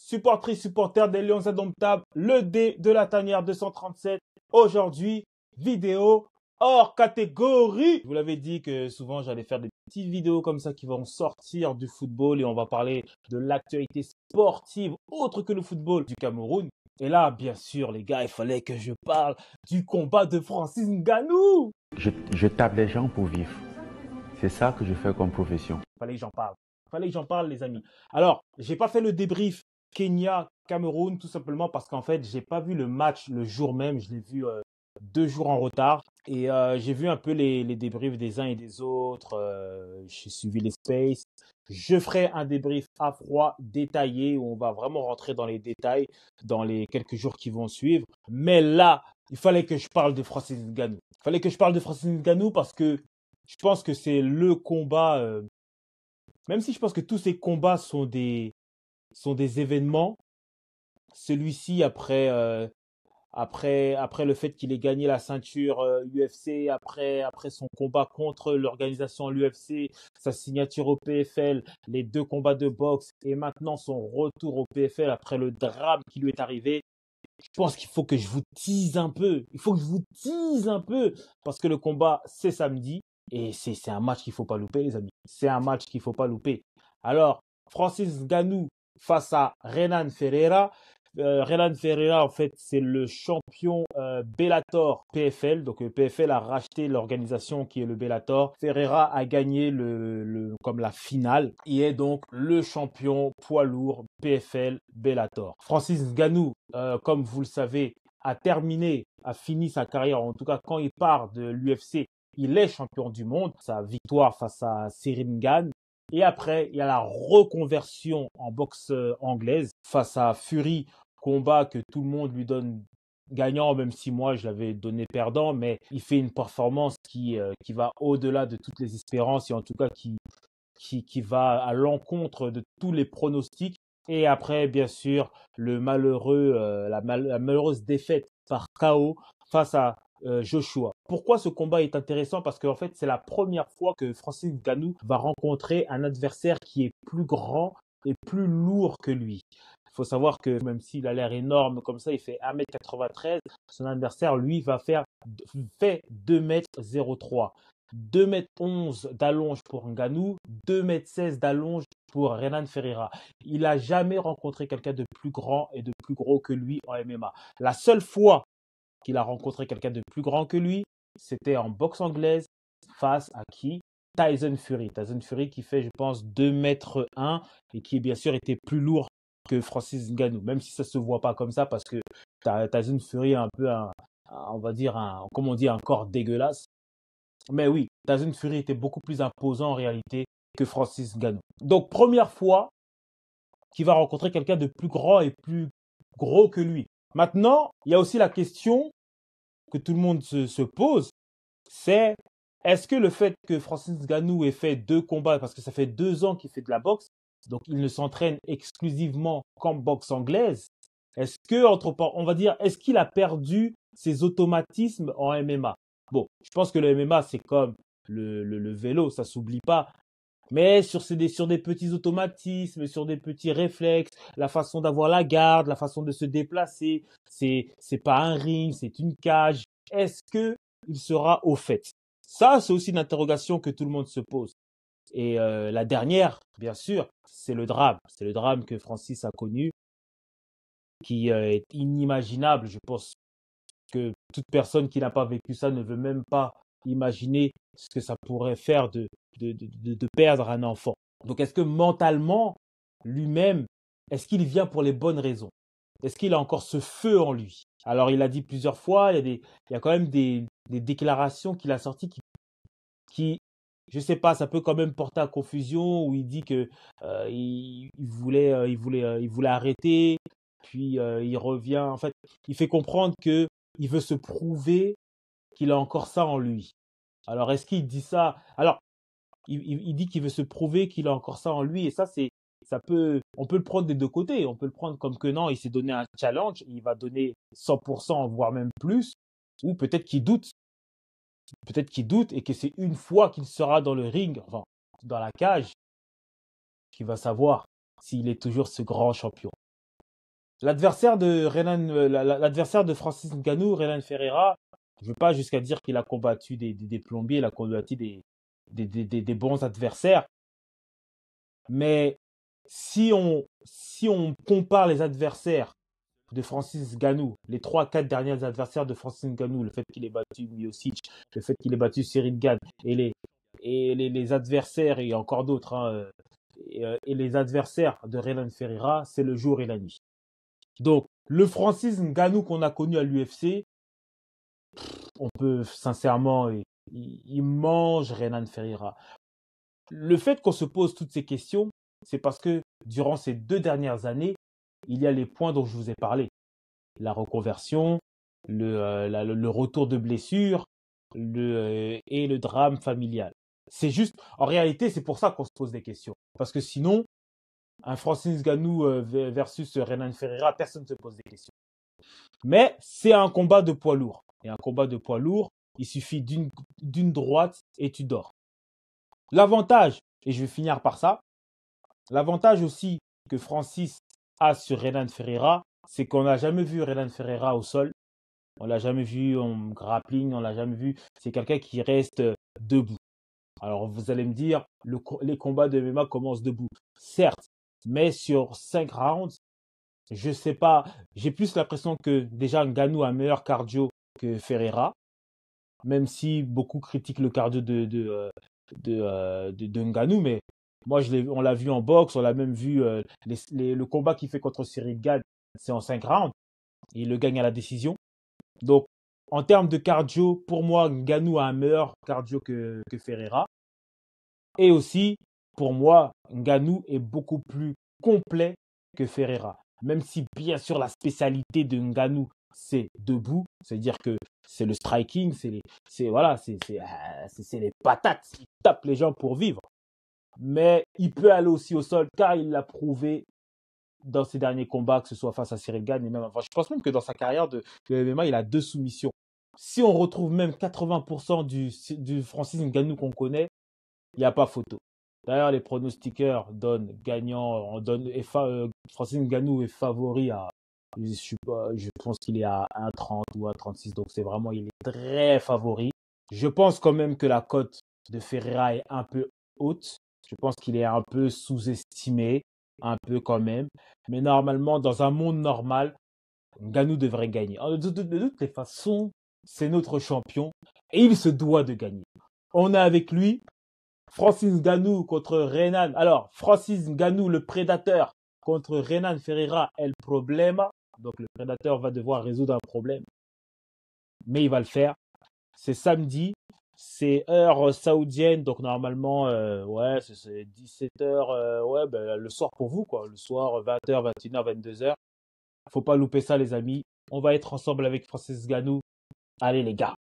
supportrices, supporters des Lions Indomptables, le D de la tanière 237. Aujourd'hui, vidéo hors catégorie. Je vous l'avais dit que souvent j'allais faire des petites vidéos comme ça qui vont sortir du football et on va parler de l'actualité sportive autre que le football du Cameroun. Et là, bien sûr, les gars, il fallait que je parle du combat de Francis Ngannou. Je tape les gens pour vivre. C'est ça que je fais comme profession. Fallait que j'en parle. Fallait que j'en parle, les amis. Alors, j'ai pas fait le débrief Kenya-Cameroun tout simplement parce qu'en fait, j'ai pas vu le match le jour même. Je l'ai vu 2 jours en retard. Et j'ai vu un peu les débriefs des uns et des autres. J'ai suivi les spaces. Je ferai un débrief à froid, détaillé, où on va vraiment rentrer dans les détails dans les quelques jours qui vont suivre. Mais là, il fallait que je parle de Francis Ngannou. Il fallait que je parle de Francis Ngannou parce que je pense que c'est le combat, même si je pense que tous ces combats sont des événements, celui-ci après le fait qu'il ait gagné la ceinture UFC, après son combat contre l'organisation l'UFC, sa signature au PFL, les 2 combats de boxe et maintenant son retour au PFL après le drame qui lui est arrivé, je pense qu'il faut que je vous tease un peu. Il faut que je vous tease un peu parce que le combat, c'est samedi et c'est un match qu'il faut pas louper, les amis. C'est un match qu'il faut pas louper. Alors, Francis Ngannou face à Renan Ferreira. Renan Ferreira, en fait, c'est le champion Bellator PFL. Donc, le PFL a racheté l'organisation qui est le Bellator. Ferreira a gagné comme la finale. Il est donc le champion poids lourd PFL Bellator. Francis Ngannou, comme vous le savez, a fini sa carrière, en tout cas quand il part de l'UFC, il est champion du monde, sa victoire face à Cyril Gane. Et après, il y a la reconversion en boxe anglaise face à Fury, combat que tout le monde lui donne gagnant, même si moi je l'avais donné perdant, mais il fait une performance qui va au-delà de toutes les espérances et en tout cas qui va à l'encontre de tous les pronostics. Et après, bien sûr, la malheureuse défaite par KO face à Joshua. Pourquoi ce combat est intéressant? Parce qu'en fait, c'est la première fois que Francis Ngannou va rencontrer un adversaire qui est plus grand et plus lourd que lui. Il faut savoir que même s'il a l'air énorme comme ça, il fait 1m93, son adversaire, lui, fait 2m03. 2m11 d'allonge pour Ngannou, 2m16 d'allonge pour Renan Ferreira. Il n'a jamais rencontré quelqu'un de plus grand et de plus gros que lui en MMA. La seule fois qu'il a rencontré quelqu'un de plus grand que lui, c'était en boxe anglaise face à qui? Tyson Fury. Tyson Fury qui fait, je pense, 2m1 et qui, bien sûr, était plus lourd que Francis Ngannou, même si ça ne se voit pas comme ça parce que Tyson Fury a un peu on va dire, comme on dit, un corps dégueulasse. Mais oui, Tyson Fury était beaucoup plus imposant en réalité que Francis Ngannou. Donc, première fois qu'il va rencontrer quelqu'un de plus grand et plus gros que lui. Maintenant, il y a aussi la question que tout le monde se pose, c'est est-ce que le fait que Francis Ngannou ait fait 2 combats, parce que ça fait 2 ans qu'il fait de la boxe, donc il ne s'entraîne exclusivement qu'en boxe anglaise, est-ce que, on va dire, est-ce qu'il a perdu ses automatismes en MMA? Bon, je pense que le MMA, c'est comme le vélo, ça s'oublie pas. Mais sur des petits automatismes, sur des petits réflexes, la façon d'avoir la garde, la façon de se déplacer, c'est pas un ring, c'est une cage. Est-ce que il sera au fait? Ça, c'est aussi une interrogation que tout le monde se pose. Et la dernière, bien sûr, c'est le drame. C'est le drame que Francis a connu, qui est inimaginable. Je pense que toute personne qui n'a pas vécu ça ne veut même pas imaginer ce que ça pourrait faire de perdre un enfant. Donc, est-ce que mentalement, lui-même, est-ce qu'il vient pour les bonnes raisons? Est-ce qu'il a encore ce feu en lui? Alors, il a dit plusieurs fois, il y a quand même des déclarations qu'il a sorties qui, je sais pas, ça peut quand même porter à confusion, où il dit que il voulait arrêter, puis il revient. En fait, il fait comprendre que il veut se prouver qu'il a encore ça en lui. Alors, est-ce qu'il dit ça? Alors, il dit qu'il veut se prouver qu'il a encore ça en lui, et on peut le prendre des 2 côtés. On peut le prendre comme que non, il s'est donné un challenge, il va donner 100%, voire même plus, ou peut-être qu'il doute et que c'est une fois qu'il sera dans le ring, enfin, dans la cage, qu'il va savoir s'il est toujours ce grand champion. L'adversaire de Francis Ngannou, Renan Ferreira, je ne veux pas jusqu'à dire qu'il a combattu des plombiers, il a combattu des bons adversaires. Mais si on compare les adversaires de Francis Ngannou, les 3-4 derniers adversaires de Francis Ngannou, le fait qu'il ait battu Miocic, le fait qu'il ait battu Cyril Gane, les adversaires, et encore d'autres, hein, et les adversaires de Renan Ferreira, c'est le jour et la nuit. Donc, le Francis Ngannou qu'on a connu à l'UFC, on peut sincèrement, il mange Renan Ferreira. Le fait qu'on se pose toutes ces questions, c'est parce que durant ces 2 dernières années, il y a les points dont je vous ai parlé. La reconversion, le retour de blessure et le drame familial. C'est juste, en réalité, c'est pour ça qu'on se pose des questions. Parce que sinon, un Francis Ngannou versus Renan Ferreira, personne ne se pose des questions. Mais c'est un combat de poids lourd. Et un combat de poids lourd, il suffit d'une droite et tu dors. L'avantage, et je vais finir par ça, l'avantage aussi que Francis a sur Renan Ferreira, c'est qu'on n'a jamais vu Renan Ferreira au sol. On l'a jamais vu en grappling, on l'a jamais vu. C'est quelqu'un qui reste debout. Alors vous allez me dire, les combats de MMA commencent debout. Certes, mais sur 5 rounds, je sais pas, j'ai plus l'impression que déjà Ngannou a un meilleur cardio que Ferreira, même si beaucoup critiquent le cardio de Ngannou, mais moi on l'a vu en boxe, on l'a même vu le combat qu'il fait contre Cyril Gane, c'est en 5 rounds, et il le gagne à la décision. Donc en termes de cardio, pour moi, Ngannou a un meilleur cardio que Ferreira. Et aussi, pour moi, Ngannou est beaucoup plus complet que Ferreira. Même si, bien sûr, la spécialité de Ngannou, c'est debout. C'est-à-dire que c'est le striking, c'est les patates. Il tape les gens pour vivre. Mais il peut aller aussi au sol, car il l'a prouvé dans ses derniers combats, que ce soit face à Cyril Gane et même enfin, je pense même que dans sa carrière de MMA, il a 2 soumissions. Si on retrouve même 80% du Francis Ngannou qu'on connaît, il n'y a pas photo. D'ailleurs, les pronostiqueurs donnent gagnant, Francis Ngannou est favori à, je pense qu'il est à 1,30 ou 1,36, donc il est très favori. Je pense quand même que la cote de Ferreira est un peu haute. Je pense qu'il est un peu sous-estimé, un peu quand même. Mais normalement, dans un monde normal, Ngannou devrait gagner. De toutes les façons, c'est notre champion et il se doit de gagner. On est avec lui. Francis Ngannou contre Renan. Alors, Francis Ngannou, le prédateur, contre Renan Ferreira, el problema. Donc, le prédateur va devoir résoudre un problème. Mais il va le faire. C'est samedi. C'est heure saoudienne. Donc, normalement, c'est 17h. Le soir pour vous, quoi. Le soir, 20h, 21h, 22h. Faut pas louper ça, les amis. On va être ensemble avec Francis Ngannou. Allez, les gars.